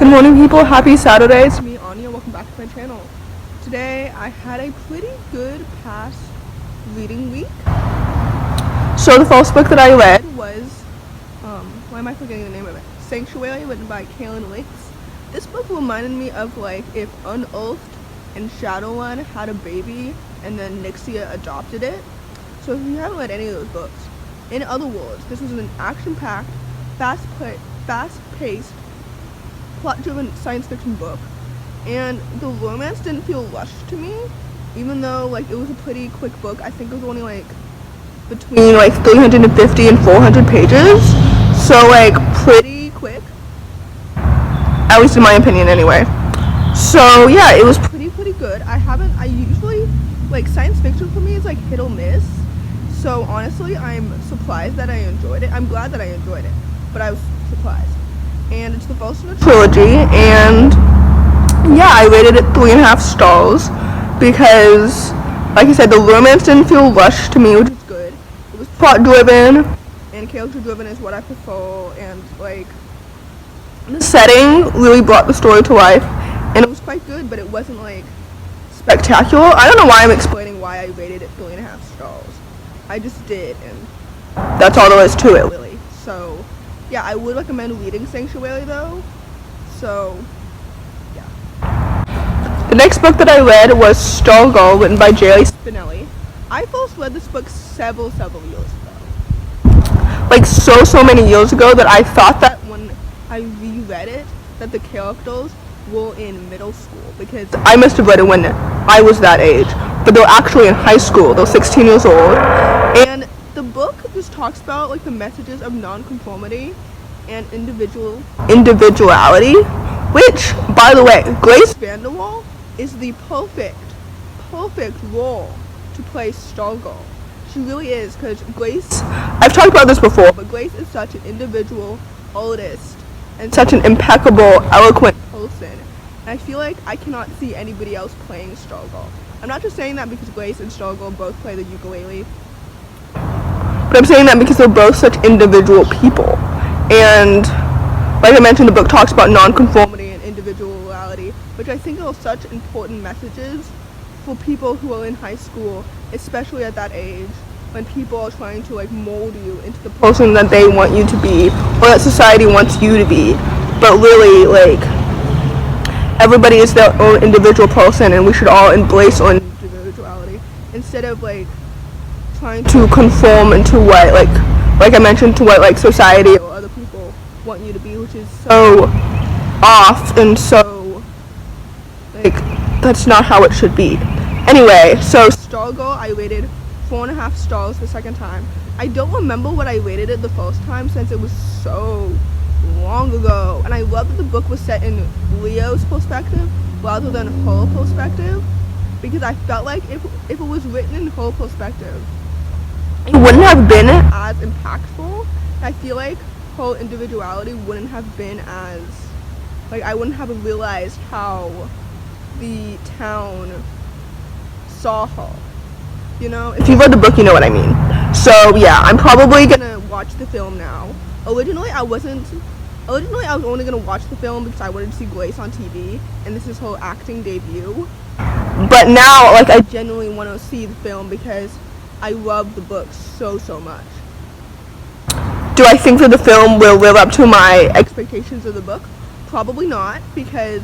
Good morning, people. Happy Saturday. It's me, Anja. Welcome back to my channel. Today, I had a pretty good past reading week. So the first book that I read was, why am I forgetting the name of it? Sanctuary, written by Caryn Lix. This book reminded me of like if Unearthed and Shadowrun had a baby and then Nixia adopted it. So if you haven't read any of those books, in other words, this was an action-packed, fast-paced, plot-driven science fiction book, and the romance didn't feel rushed to me, even though like it was a pretty quick book. I think it was only like between like 350 and 400 pages, so like pretty quick, at least in my opinion anyway. So yeah, it was pretty good. I usually, like, science fiction for me is like hit or miss, so honestly I'm surprised that I enjoyed it. I'm glad that I enjoyed it, but I was surprised. And it's the first in a trilogy, and yeah, I rated it 3.5 stars because, like I said, the romance didn't feel rushed to me, which is good. It was plot driven and character driven is what I prefer, and like the setting really brought the story to life, and it was quite good, but it wasn't like spectacular. I don't know why I'm explaining why I rated it 3.5 stars. I just did, and that's all there is to it, really. So yeah, I would recommend reading Sanctuary though. So yeah. The next book that I read was Stargirl, written by Jerry Spinelli. I first read this book several years ago. Like so many years ago that I thought that when I reread it that the characters were in middle school, because I must have read it when I was that age, but they're actually in high school. They're 16 years old, and the book just talks about like the messages of nonconformity and individuality, which, by the way, Grace Vanderwaal is the perfect role to play Stargirl. She really is, because Grace, I've talked about this before, but Grace is such an individual artist and such an impeccable, eloquent person, and I feel like I cannot see anybody else playing Stargirl. I'm not just saying that because Grace and Stargirl both play the ukulele, but I'm saying that because they're both such individual people. And like I mentioned, the book talks about nonconformity and individuality, which I think are such important messages for people who are in high school, especially at that age, when people are trying to like mold you into the person that they want you to be, or that society wants you to be. But really, like, everybody is their own individual person, and we should all embrace our individuality instead of like trying to conform into what, like I mentioned, to what like society or other people want you to be, which is so off and so like that's not how it should be. Anyway, so Stargirl I rated 4.5 stars the second time. I don't remember what I rated it the first time since it was so long ago, and I love that the book was set in Leo's perspective rather than her perspective, because I felt like if it was written in her perspective, it wouldn't have been as impactful. I feel like her individuality wouldn't have been as, like, I wouldn't have realized how the town saw her. You know, if you've read the book, you know what I mean. So yeah, I'm probably gonna watch the film now. Originally I was only gonna watch the film because I wanted to see Grace on TV, and this is her acting debut. But now, like, I genuinely want to see the film because I love the book so much. Do I think that the film will live up to my expectations of the book? Probably not, because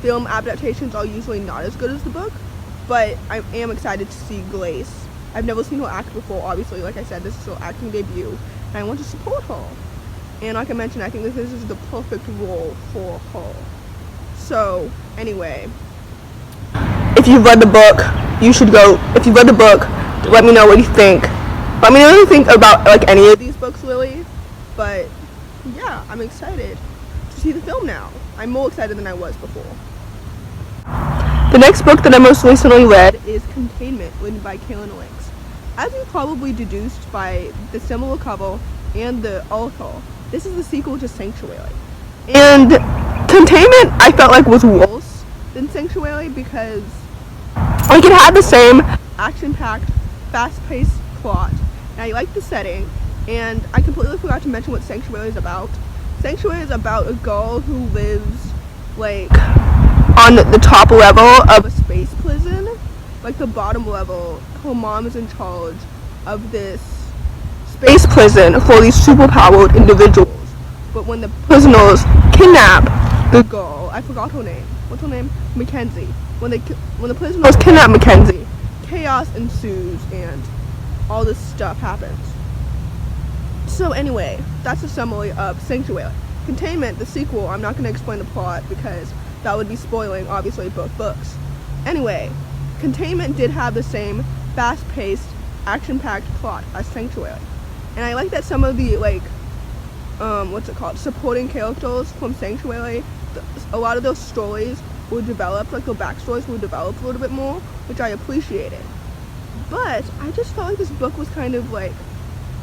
film adaptations are usually not as good as the book, but I am excited to see Grace. I've never seen her act before, obviously. Like I said, this is her acting debut, and I want to support her. And like I mentioned, I think that this is the perfect role for her. So, anyway, if you've read the book, you should go. If you've read the book, let me know what you think. Let me know what you think about like any of these books, really. But yeah, I'm excited to see the film now. I'm more excited than I was before. The next book that I most recently read is Containment, written by Caryn Lix. As you probably deduced by the similar cover and the author, this is the sequel to Sanctuary. And Containment, I felt like, was worse than Sanctuary because like it had the same action-packed, fast-paced plot, and I liked the setting, and I completely forgot to mention what Sanctuary is about. Sanctuary is about a girl who lives, like, on the top level of a space prison. Like, the bottom level, her mom is in charge of this space prison for these superpowered individuals. But when the prisoners kidnap the girl, I forgot her name. What's her name? Mackenzie. When the prisoners kidnap Mackenzie, chaos ensues and all this stuff happens. So anyway, that's a summary of Sanctuary. Containment, the sequel, I'm not going to explain the plot because that would be spoiling, obviously, both books. Anyway, Containment did have the same fast-paced, action-packed plot as Sanctuary. And I like that some of the, like, supporting characters from Sanctuary, a lot of those stories were developed, like, their backstories were developed a little bit more, which I appreciated. But I just felt like this book was kind of, like,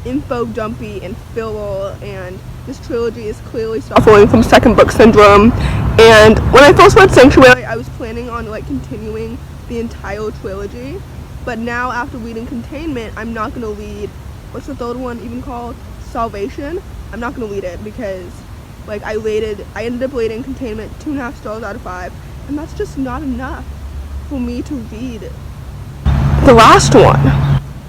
info dumpy and filler, and this trilogy is clearly suffering from second book syndrome. And when I first read Sanctuary, I was planning on, like, continuing the entire trilogy, but now after reading Containment, I'm not going to read, what's the third one even called? Salvation. I'm not going to read it because, like, I ended up rating Containment 2.5 stars out of 5, and that's just not enough for me to read the last one.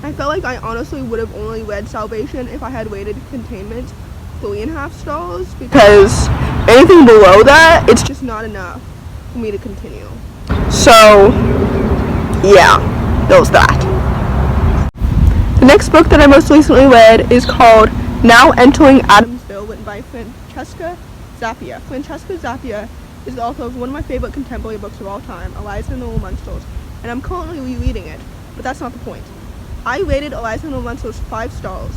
I felt like I honestly would have only read Salvation if I had rated Containment 3.5 stars, because anything below that, it's just not enough for me to continue. So, yeah, that was that. The next book that I most recently read is called Now Entering Adamsville, written by Francesca Zappia. Francesca Zappia is the author of one of my favorite contemporary books of all time, Eliza and the Little Monsters, and I'm currently rereading it, but that's not the point. I rated Eliza and the Little Monsters 5 stars,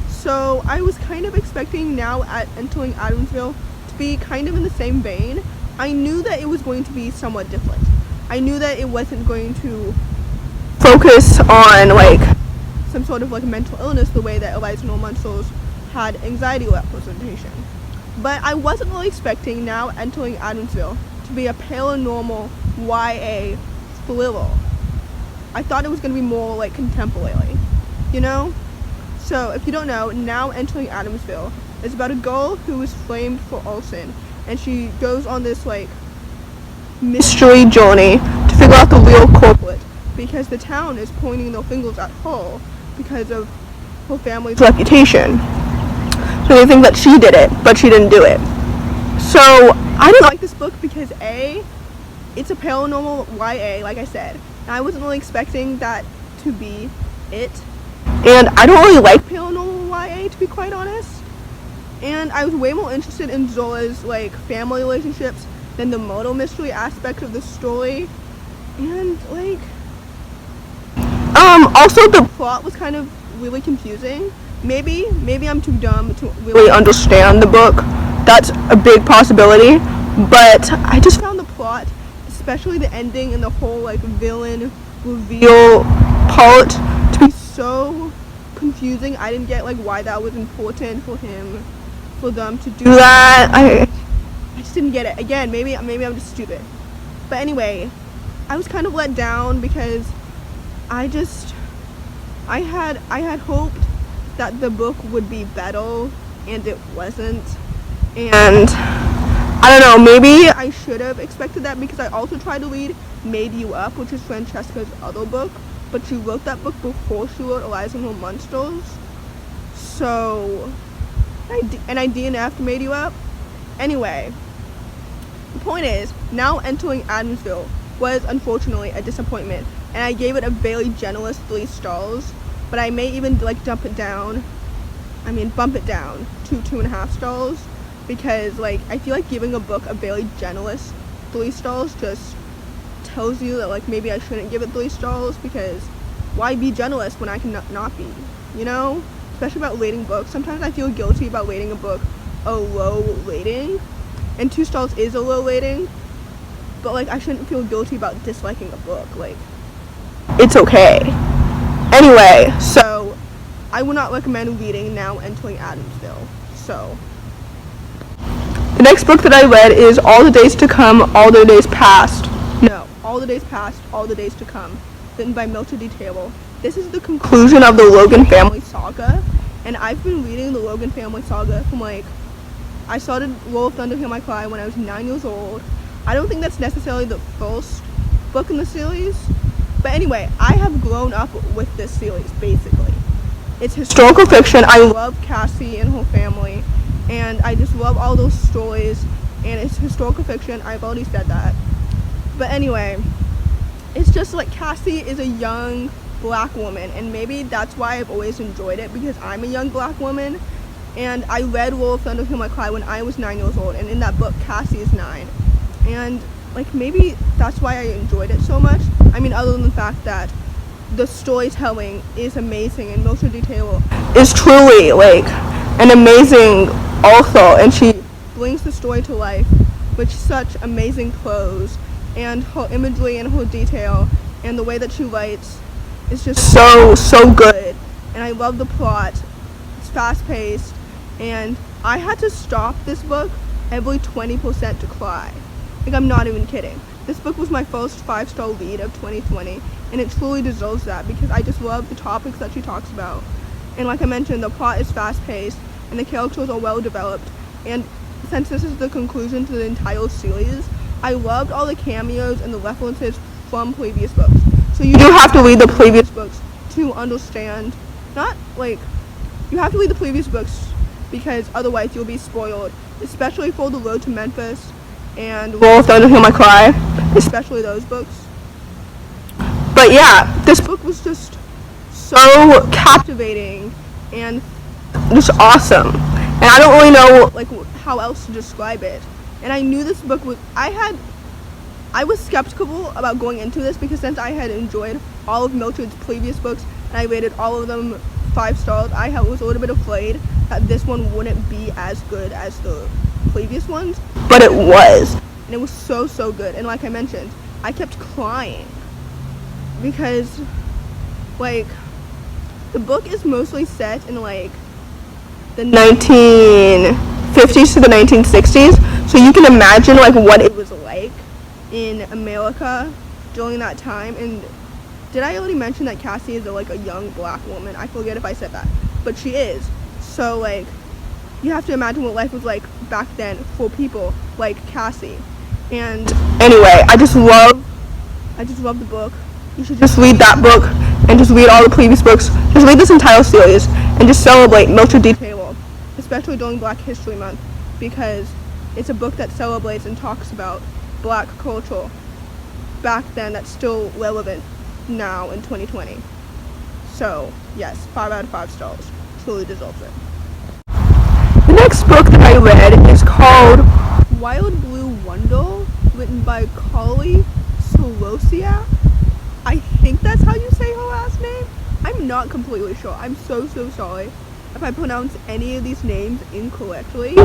so I was kind of expecting Now Entering Adamsville to be kind of in the same vein. I knew that it was going to be somewhat different. I knew that it wasn't going to focus on, like, some sort of, like, mental illness the way that Eliza and the Little Monsters had anxiety representation. But I wasn't really expecting Now Entering Adamsville to be a paranormal YA thriller. I thought it was going to be more, like, contemporary, you know? So, if you don't know, Now Entering Adamsville is about a girl who is framed for arson, and she goes on this, like, mystery journey to figure out the real culprit, because the town is pointing their fingers at her because of her family's reputation. So they think that she did it, but she didn't do it. So I didn't like this book because A, it's a paranormal YA, like I said, and I wasn't really expecting that to be it. And I don't really like paranormal YA, to be quite honest. And I was way more interested in Zola's, like, family relationships than the murder mystery aspect of the story. And, like, also the plot was kind of really confusing. Maybe I'm too dumb to really understand the book. That's a big possibility. But I just found the plot, especially the ending and the whole, like, villain reveal part, to be so confusing. I didn't get, like, why that was important for them to do that. I just didn't get it. Again, maybe I'm just stupid. But anyway, I was kind of let down because I had hoped that the book would be better, and it wasn't. And I don't know, maybe I should have expected that, because I also tried to read Made You Up, which is Francesca's other book, but she wrote that book before she wrote Eliza and Her Monsters. So I DNF'd Made You Up. Anyway, the point is, Now Entering Adamsville was unfortunately a disappointment, and I gave it a very generous 3 stars, but I may even, like, bump it down to 2.5 stars, because, like, I feel like giving a book a very generous 3 stars just tells you that, like, maybe I shouldn't give it 3 stars, because why be generous when I can not be, you know? Especially about rating books. Sometimes I feel guilty about rating a book a low rating, and 2 stars is a low rating, but, like, I shouldn't feel guilty about disliking a book. Like, it's okay. Anyway, so I would not recommend reading Now Entering Adamsville. So the next book that I read is All the Days to Come, All the Days Past. No, All the Days Past, All the Days to Come, written by Mildred. This is the conclusion of the Logan family saga, and I've been reading the Logan family saga from, like, I started Roll of Thunder, Hear My Cry when I was 9 years old. I don't think that's necessarily the first book in the series, but anyway, I have grown up with this series, basically. It's historical fiction. I love Cassie and her family, and I just love all those stories, and it's historical fiction. I've already said that. But anyway, it's just like Cassie is a young black woman, and maybe that's why I've always enjoyed it, because I'm a young black woman. And I read Roll of Thunder, Hear My Cry when I was 9 years old, and in that book, Cassie is 9. And, like, maybe that's why I enjoyed it so much. I mean, other than the fact that the storytelling is amazing, and Mildred Detail is truly, like, an amazing author, and she brings the story to life with such amazing prose, and her imagery and her detail, and the way that she writes is just so good. And I love the plot. It's fast-paced. And I had to stop this book every 20% to cry. Like, I'm not even kidding. This book was my first 5-star read of 2020, and it truly deserves that, because I just love the topics that she talks about. And like I mentioned, the plot is fast-paced, and the characters are well-developed. And since this is the conclusion to the entire series, I loved all the cameos and the references from previous books. So you do have to read the previous books to understand, you have to read the previous books, because otherwise you'll be spoiled, especially for The Road to Memphis and Roll of Thunder, Hear My Cry, especially those books. But yeah, this book was just so captivating and just awesome, and I don't really know how else to describe it. And I knew this book was, I was skeptical about going into this, because since I had enjoyed all of Mildred's previous books and I rated all of them 5 stars, I was a little bit afraid that this one wouldn't be as good as the previous ones, but it was, and it was so good. And like I mentioned, I kept crying because the book is mostly set in the 1950s to the 1960s, so you can imagine what it was like in America during that time. And did I already mention that Cassie is a young black woman? I forget if I said that, but she is. So you have to imagine what life was like back then for people like Cassie. And anyway, I just love the book. You should just read that book and just read all the previous books. Just read this entire series and just celebrate Mildred D. Taylor, especially during Black History Month, because it's a book that celebrates and talks about black culture back then that's still relevant now in 2020. So yes, 5 out of 5 stars. Truly deserves it. The next book that I read is called Wild Blue Wonder, written by Carlie Sorosiak. I think that's how you say her last name. I'm not completely sure. I'm so sorry if I pronounce any of these names incorrectly.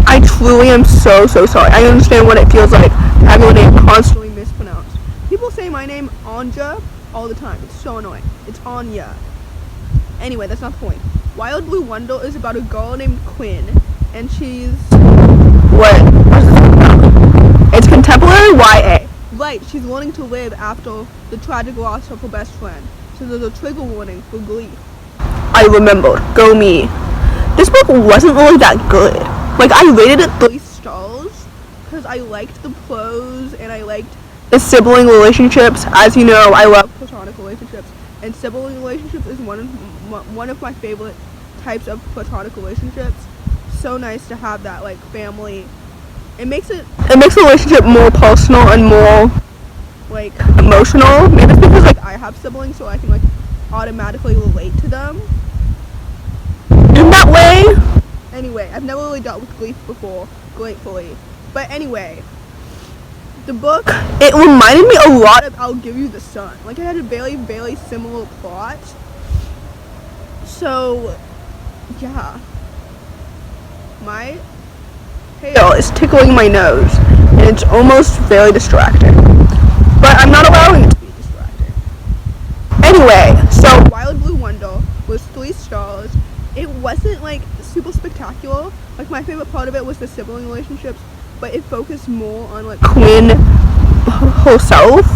I truly am so sorry. I understand what it feels like to have your name constantly mispronounced. People say my name Anja all the time. It's so annoying. It's Anja. Anyway, that's not the point. Wild Blue Wonder is about a girl named Quinn, and she's... What is this about? It's contemporary YA. Right, she's learning to live after the tragic loss of her best friend. So there's a trigger warning for grief. I remembered. Go me. This book wasn't really that good. I rated it 3 stars because I liked the prose and I liked the sibling relationships. As you know, I love platonic relationships, and sibling relationships is one of my favorite types of platonic relationships. So nice to have that family. It makes the relationship more personal and more emotional. Maybe it's because I have siblings, so I can automatically relate to them in that way. Anyway, I've never really dealt with grief before, gratefully. But anyway, the book, it reminded me a lot of I'll Give You the Sun. It had a very similar plot. So yeah, my tail is tickling my nose, and it's almost very distracting, but I'm not allowing it to be distracting. Anyway, so Wild Blue Wonder was 3 stars. It wasn't super spectacular. My favorite part of it was the sibling relationships, but it focused more on Quinn herself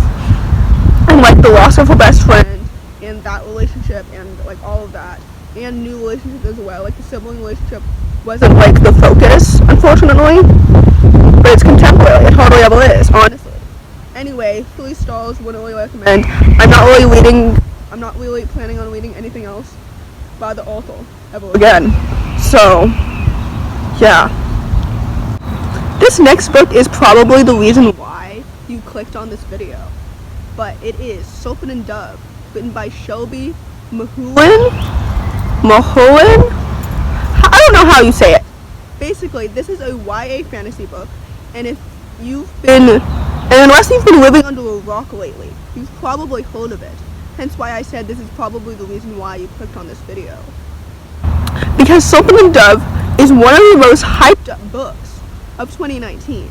and the loss of her best friend and that relationship and all of that, and new relationships as well. The sibling relationship wasn't like the focus, unfortunately. But it's contemporary. It totally ever is, honestly. Anyway, Fully Stalls wouldn't really recommend. I'm not really planning on reading anything else by the author ever again. So, yeah. This next book is probably the reason why you clicked on this video. But it is Serpent and Dove, written by Shelby Mahurin? I don't know how you say it. Basically, this is a YA fantasy book, and unless you've been living under a rock lately, you've probably heard of it. Hence why I said this is probably the reason why you clicked on this video. Because Serpent and Dove is one of the most hyped up books of 2019.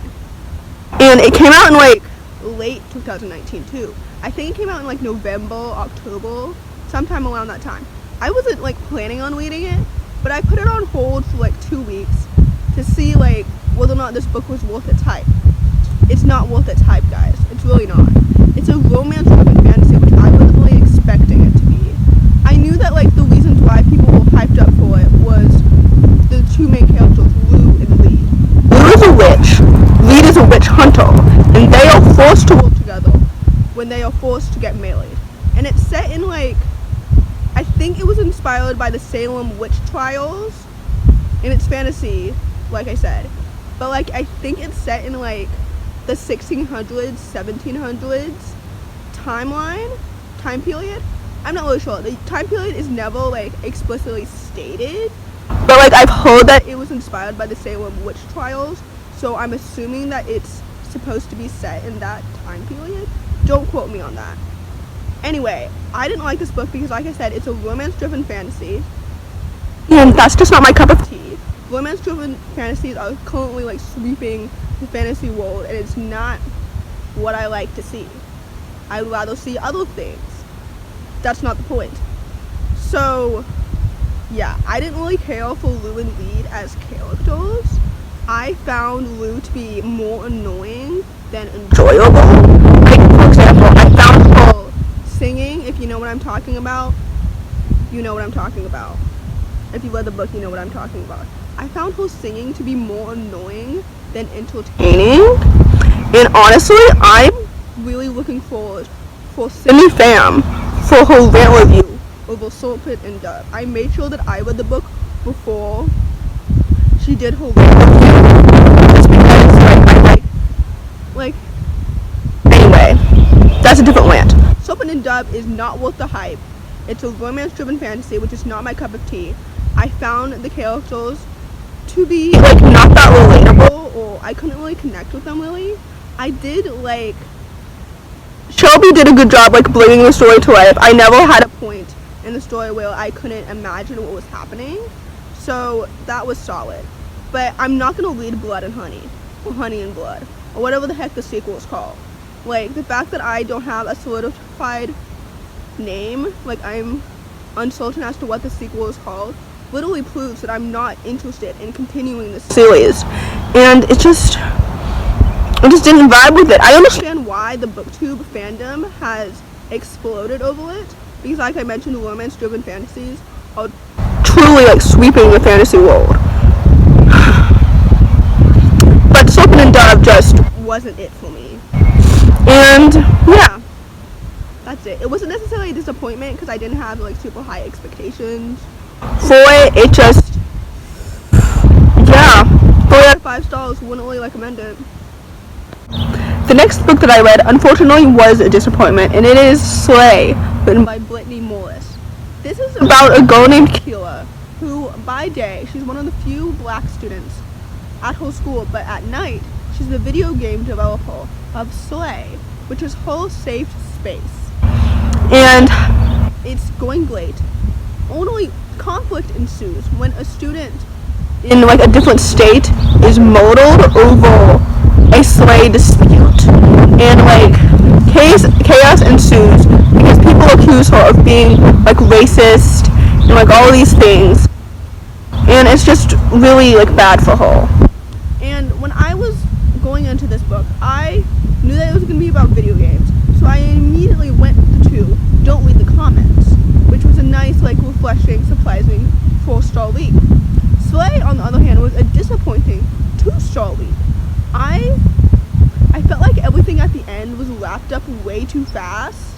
And it came out in like late 2019 too. I think it came out in like November, October, sometime around that time. I wasn't like planning on reading it, but I put it on hold for like 2 weeks to see like whether or not this book was worth its hype. It's not worth its hype, guys. It's really not. It's a romance-driven fantasy, which I wasn't really expecting it to be. I knew that like the reasons why people were hyped up for it was the two main characters, Lou and Reed. Lou is a witch. Reed is a witch hunter, and they are forced to work together when they are forced to get married. And it's set in like, I think it was inspired by the Salem witch trials, and it's fantasy, like I said. But like, I think it's set in like the 1600s, 1700s time period. I'm not really sure. The time period is never like explicitly stated, but like I've heard that it was inspired by the Salem witch trials, so I'm assuming that it's supposed to be set in that time period. Don't quote me on that. Anyway, I didn't like this book because, like I said, it's a romance-driven fantasy, and that's just not my cup of tea. Romance-driven fantasies are currently like sweeping the fantasy world, and it's not what I like to see. I'd rather see other things. That's not the point. So, yeah, I didn't really care for Lou and Reed as characters. I found Lou to be more annoying than enjoyable. Like, for example, I found her singing, if you know what I'm talking about, you know what I'm talking about. If you read the book, you know what I'm talking about. I found her singing to be more annoying than entertaining. And honestly, I'm really looking forward for Cindy Pham for her rant review over Serpent and Dove. I made sure that I read the book before she did her rant review. Just because anyway, that's a different rant. Serpent and Dove is not worth the hype. It's a romance-driven fantasy, which is not my cup of tea. I found the characters to be like not that relatable, or I couldn't really connect with them really. I did like Shelby did a good job like bringing the story to life. I never had a point in the story where I couldn't imagine what was happening, so that was solid. But I'm not gonna read Blood and Honey, or Honey and Blood, or whatever the heck the sequel is called. Like, the fact that I don't have a solidified name, like I'm uncertain as to what the sequel is called, literally proves that I'm not interested in continuing this series. And I just didn't vibe with it. I understand why the booktube fandom has exploded over it, because like I mentioned, romance-driven fantasies are truly like sweeping the fantasy world. But Serpent and Dove just wasn't it for me. And yeah, that's it. It wasn't necessarily a disappointment because I didn't have like super high expectations for it. It just, yeah, 3 out of 5 stars. Wouldn't really recommend it. The next book that I read, unfortunately, was a disappointment, and it is Slay, written by Brittney Morris. This is about a girl named Kira, who by day, she's one of the few black students at her school, but at night, she's the video game developer of Slay, which is her safe space. And it's going great. Only conflict ensues when a student in like a different state is murdered over a Slay dispute, and like chaos ensues because people accuse her of being like racist and like all these things, and it's just really like bad for her. And when I was going into this book, I knew that it was going to be about video games, so I immediately went to Don't Read the Comments, which was a nice like refreshing, surprising 4-star read. Slay, on the other hand, was a disappointing 2-star lead. I felt like everything at the end was wrapped up way too fast,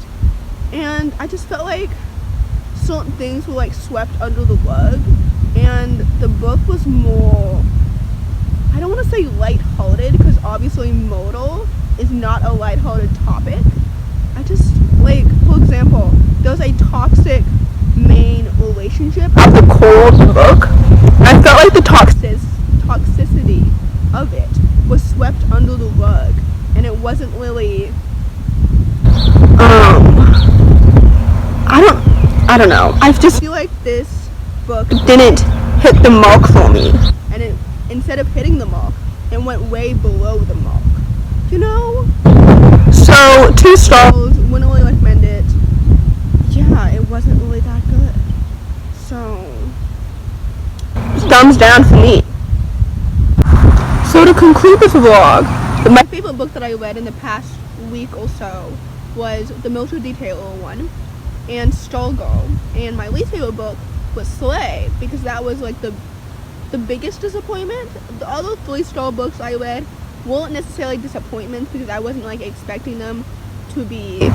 and I just felt like certain things were like swept under the rug, and the book was more, I don't want to say lighthearted, because obviously murder is not a lighthearted topic. I just, like, for example, there's a toxic main relationship at the core of the book. I felt like the toxicity of it was swept under the rug, and it wasn't really, I don't know. I just feel like this book didn't hit the mark for me, and it, instead of hitting the mark, it went way below the mark, you know? So 2 stars, wouldn't really recommend it. Yeah, it wasn't really that good. So thumbs down for me. So to conclude this vlog, my favorite book that I read in the past week or so was the Mildred Detailer one and Stargirl, and my least favorite book was Slay, because that was like the biggest disappointment. The other 3-star books I read weren't necessarily disappointments, because I wasn't like expecting them to be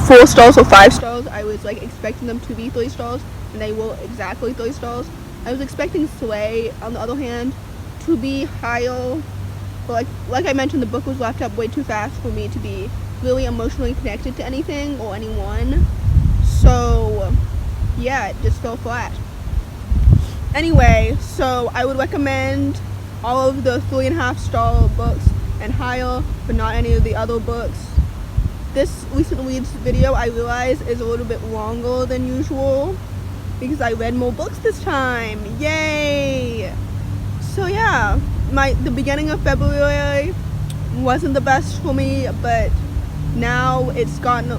4 stars or 5 stars. I was like expecting them to be 3 stars, and they were exactly 3 stars. I was expecting Slay, on the other hand, to be higher, but like I mentioned, the book was wrapped up way too fast for me to be really emotionally connected to anything or anyone. So yeah, it just fell flat. Anyway, so I would recommend all of the 3.5-star books and higher, but not any of the other books. This recent reads video, I realize, is a little bit longer than usual because I read more books this time. Yay! So yeah, the beginning of February wasn't the best for me, but now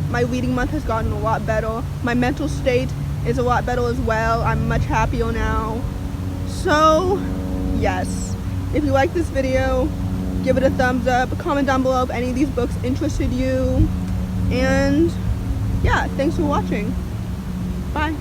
my reading month has gotten a lot better. My mental state is a lot better as well. I'm much happier now. So yes, if you like this video, give it a thumbs up, comment down below if any of these books interested you, and yeah, thanks for watching. Bye.